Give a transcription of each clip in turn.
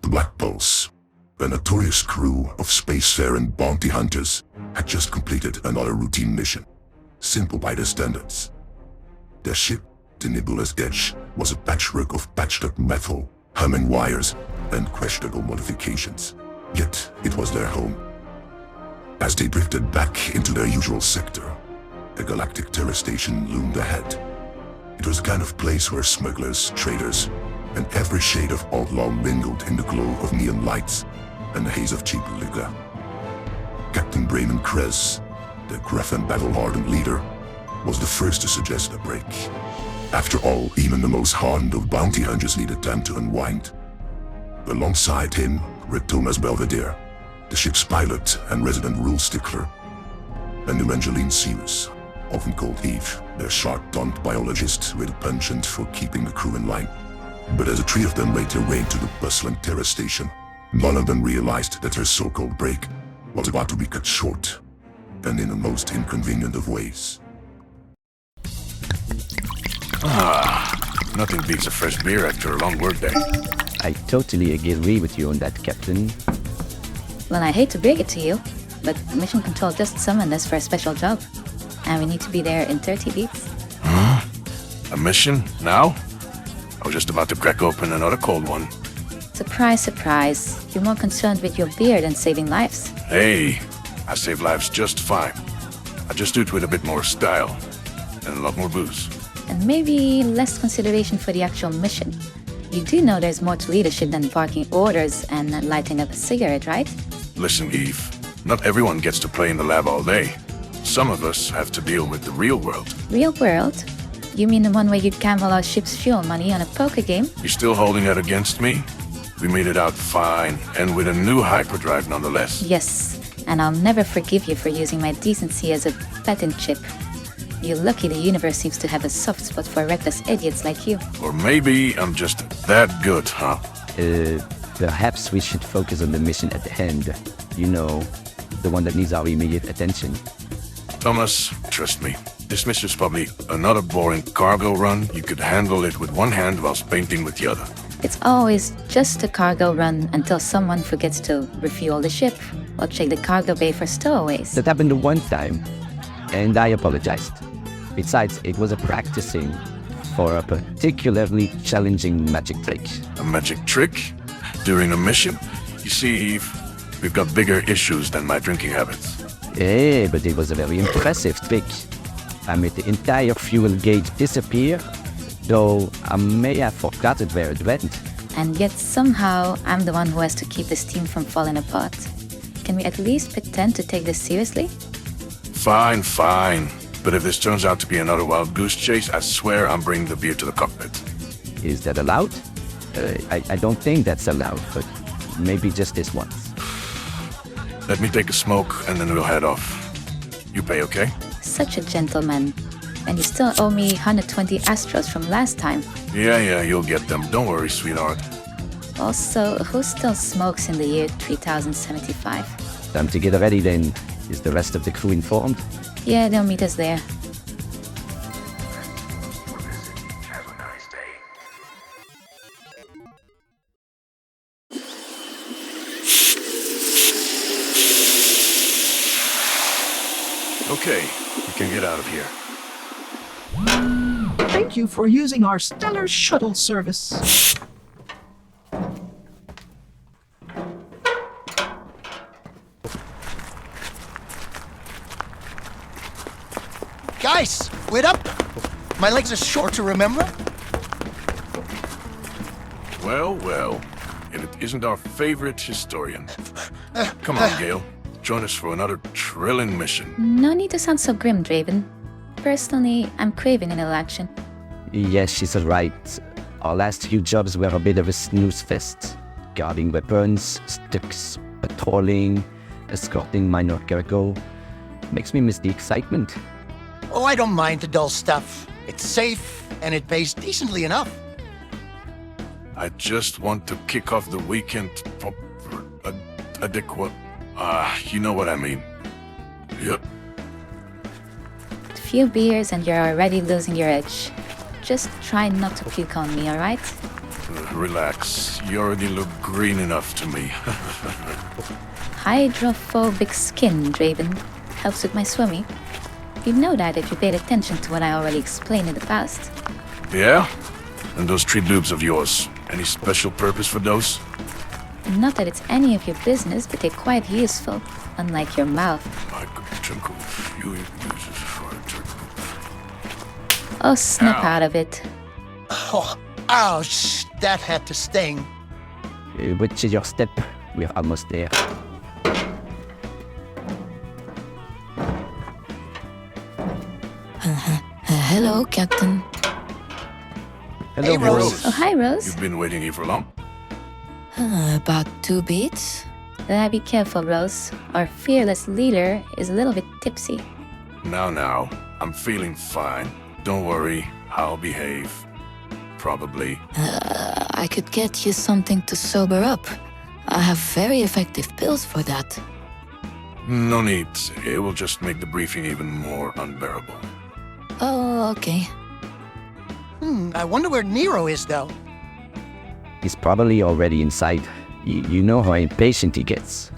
The Black Pulse, a notorious crew of spacefaring bounty hunters, had just completed another routine mission, simple by their standards. Their ship, the Nebula's Edge, was a patchwork of patched-up metal, humming wires, and questionable modifications. Yet it was their home. As they drifted back into their usual sector, the galactic terror station loomed ahead. It was the kind of place where smugglers, traders, and every shade of outlaw mingled in the glow of neon lights and the haze of cheap liquor. Captain Brayman Krez, the gruff and battle-hardened leader, was the first to suggest a break. After all, even the most hardened of bounty hunters needed time to unwind. Alongside him rode Thomas Belvedere, the ship's pilot and resident rule stickler, and Evangeline Sirius, often called Eve, their sharp-tongued biologist with a penchant for keeping the crew in line. But as the three of them made their way to the bustling terror station, none of them realized that their so-called break was about to be cut short, and in the most inconvenient of ways. Nothing beats a fresh beer after a long workday. I totally agree with you on that, Captain. Well, I hate to break it to you, but Mission Control just summoned us for a special job. And we need to be there in 30 beats. Huh? A mission? Now? I was just about to crack open another cold one. Surprise, surprise. You're more concerned with your beer than saving lives. Hey, I save lives just fine. I just do it with a bit more style. And a lot more booze. And maybe less consideration for the actual mission. You do know there's more to leadership than barking orders and lighting up a cigarette, right? Listen, Eve. Not everyone gets to play in the lab all day. Some of us have to deal with the real world. Real world? You mean the one where you gamble our ship's fuel money on a poker game? You still holding that against me? We made it out fine, and with a new hyperdrive nonetheless. Yes, and I'll never forgive you for using my decency as a patent chip. You're lucky the universe seems to have a soft spot for reckless idiots like you. Or maybe I'm just that good, huh? Perhaps we should focus on the mission at hand. You know, the one that needs our immediate attention. Thomas, trust me. This mission's probably another boring cargo run. You could handle it with one hand whilst painting with the other. It's always just a cargo run until someone forgets to refuel the ship or check the cargo bay for stowaways. That happened one time, and I apologized. Besides, it was a practicing for a particularly challenging magic trick. A magic trick? During a mission? You see, Eve, we've got bigger issues than my drinking habits. Hey, but it was a very impressive trick. I made the entire fuel gauge disappear, though I may have forgotten where it went. And yet somehow I'm the one who has to keep the steam from falling apart. Can we at least pretend to take this seriously? Fine, fine. But if this turns out to be another wild goose chase, I swear I'm bringing the beer to the cockpit. Is that allowed? I don't think that's allowed, but maybe just this once. Let me take a smoke and then we'll head off. You pay, okay? Such a gentleman. And you still owe me 120 Astros from last time. Yeah, you'll get them. Don't worry, sweetheart. Also, who still smokes in the year 3075? Time to get ready then. Is the rest of the crew informed? Yeah, they'll meet us there. Okay, we can get out of here. Thank you for using our stellar shuttle service. Guys, wait up! My legs are short to remember. Well, and it isn't our favorite historian. Come on, Gale. Join us for another thrilling mission. No need to sound so grim, Draven. Personally, I'm craving a little action. Yes, she's right. Our last few jobs were a bit of a snooze fest. Guarding weapons, sticks, patrolling, escorting minor cargo. Makes me miss the excitement. Oh, I don't mind the dull stuff. It's safe, and it pays decently enough. I just want to kick off the weekend adequate. You know what I mean. Yep. A few beers and you're already losing your edge. Just try not to puke on me, alright? Relax. You already look green enough to me. Hydrophobic skin, Draven. Helps with my swimming. You'd know that if you paid attention to what I already explained in the past. Yeah? And those 3 loops of yours, any special purpose for those? Not that it's any of your business, but they're quite useful, unlike your mouth. Oh, snap out of it. Oh, ouch! That had to sting. Which is your step? We're almost there. Hello, Captain. Hello, Hey, Rose. Oh, hi, Rose. You've been waiting here for long? About 2 beats. Be careful, Rose. Our fearless leader is a little bit tipsy. Now. I'm feeling fine. Don't worry. I'll behave. Probably. I could get you something to sober up. I have very effective pills for that. No need. It will just make the briefing even more unbearable. Oh, okay. I wonder where Nero is, though. He's probably already inside. You know how impatient he gets.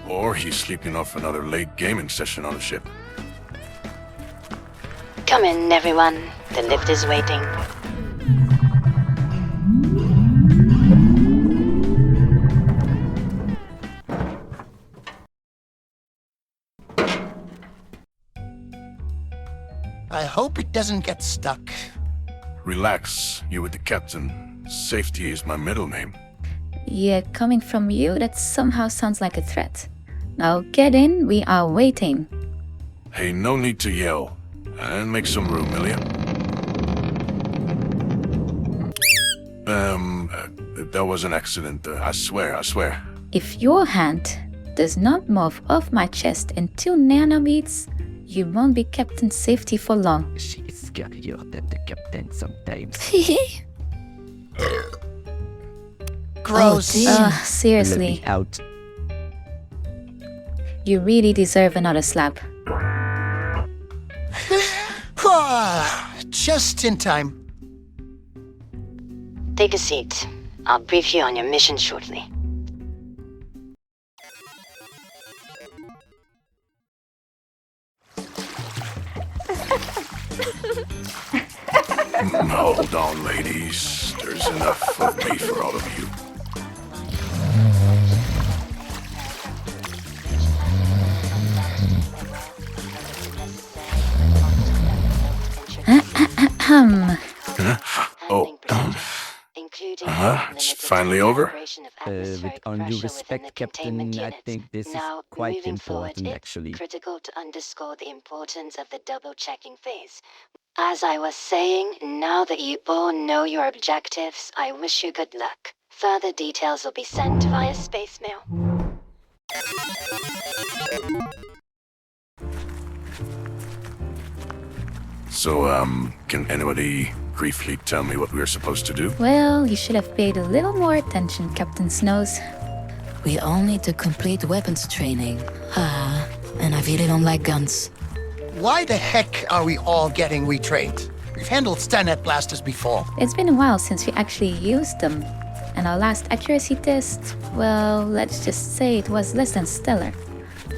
Or he's sleeping off another late gaming session on the ship. Come in, everyone. The lift is waiting. I hope it doesn't get stuck. Relax. You with the captain. Safety is my middle name. Yeah, coming from you, that somehow sounds like a threat. Now get in, we are waiting. Hey, no need to yell. And make some room, will ya? That was an accident. I swear. If your hand does not move off my chest in 2 nanometers, you won't be Captain Safety for long. She's scarier than the captain sometimes. Gross. Oh, dear. Let Seriously, me out. you really deserve another slap. Just in time. Take a seat. I'll brief you on your mission shortly. Hold on, ladies. There's enough of me for all of you. Oh, it's finally over? With all due respect, Captain, I think this is quite important, actually. Critical to underscore the importance of the double-checking phase. As I was saying, now that you all know your objectives, I wish you good luck. Further details will be sent via space mail. So, can anybody briefly tell me what we're supposed to do? Well, you should have paid a little more attention, Captain Snows. We all need to complete weapons training. And I really don't like guns. Why the heck are we all getting retrained? We've handled Stanet blasters before. It's been a while since we actually used them. And our last accuracy test, well, let's just say it was less than stellar.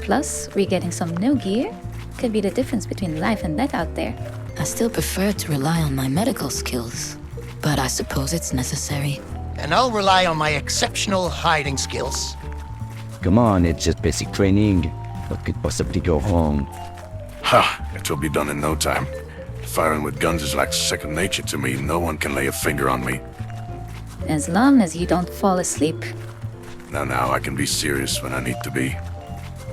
Plus, we're getting some new gear. Could be the difference between life and death out there. I still prefer to rely on my medical skills, but I suppose it's necessary. And I'll rely on my exceptional hiding skills. Come on, it's just basic training. What could possibly go wrong? Ha! It will be done in no time. Firing with guns is like second nature to me. No one can lay a finger on me. As long as you don't fall asleep. Now, I can be serious when I need to be.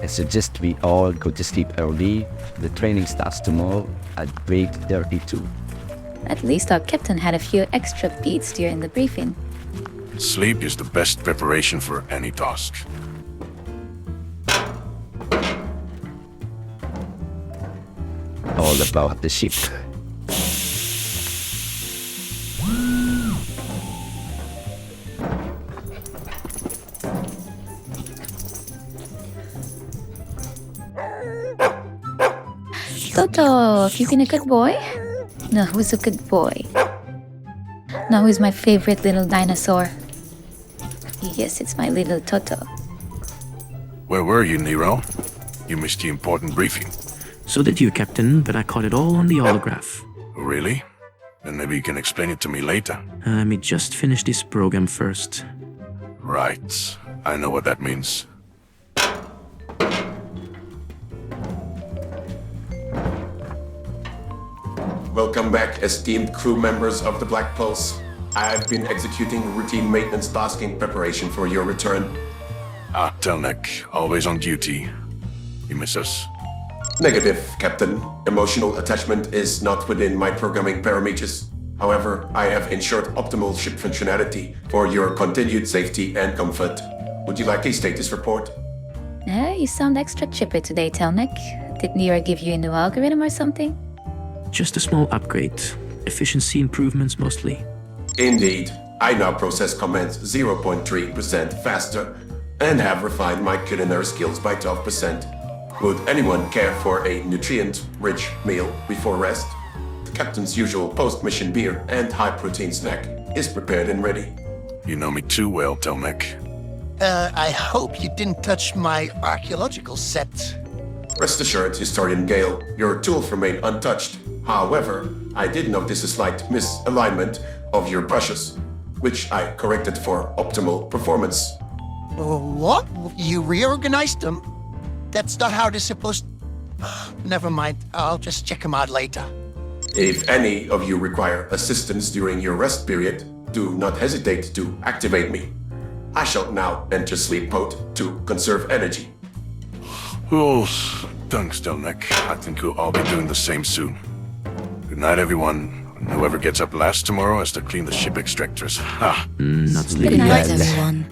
I suggest we all go to sleep early. The training starts tomorrow at grade 32. At least our captain had a few extra beats during the briefing. Sleep is the best preparation for any task. All about the ship. Toto, have you been a good boy? No, who's a good boy? Now who's my favorite little dinosaur? Yes, it's my little Toto. Where were you, Nero? You missed the important briefing. So did you, Captain, but I caught it all on the holograph. Really? Then maybe you can explain it to me later. Let me just finish this program first. Right. I know what that means. Welcome back, esteemed crew members of the Black Pulse. I've been executing routine maintenance task in preparation for your return. Telnek, always on duty. You miss us? Negative, Captain. Emotional attachment is not within my programming parameters. However, I have ensured optimal ship functionality for your continued safety and comfort. Would you like a status report? You sound extra chipper today, Telnek. Did Nero give you a new algorithm or something? Just a small upgrade. Efficiency improvements mostly. Indeed. I now process commands 0.3% faster and have refined my culinary skills by 12%. Would anyone care for a nutrient-rich meal before rest? The captain's usual post-mission beer and high-protein snack is prepared and ready. You know me too well, Telnek. I hope you didn't touch my archaeological set. Rest assured, Historian Gale, your tools remain untouched. However, I did notice a slight misalignment of your brushes, which I corrected for optimal performance. What? You reorganized them? That's not how they're supposed... Never mind, I'll just check them out later. If any of you require assistance during your rest period, do not hesitate to activate me. I shall now enter sleep mode to conserve energy. Oh, thanks, Telnek. I think we'll all be doing the same soon. Good night, everyone. And whoever gets up last tomorrow has to clean the ship extractors. Ha! Not sleeping Good night, yet. everyone.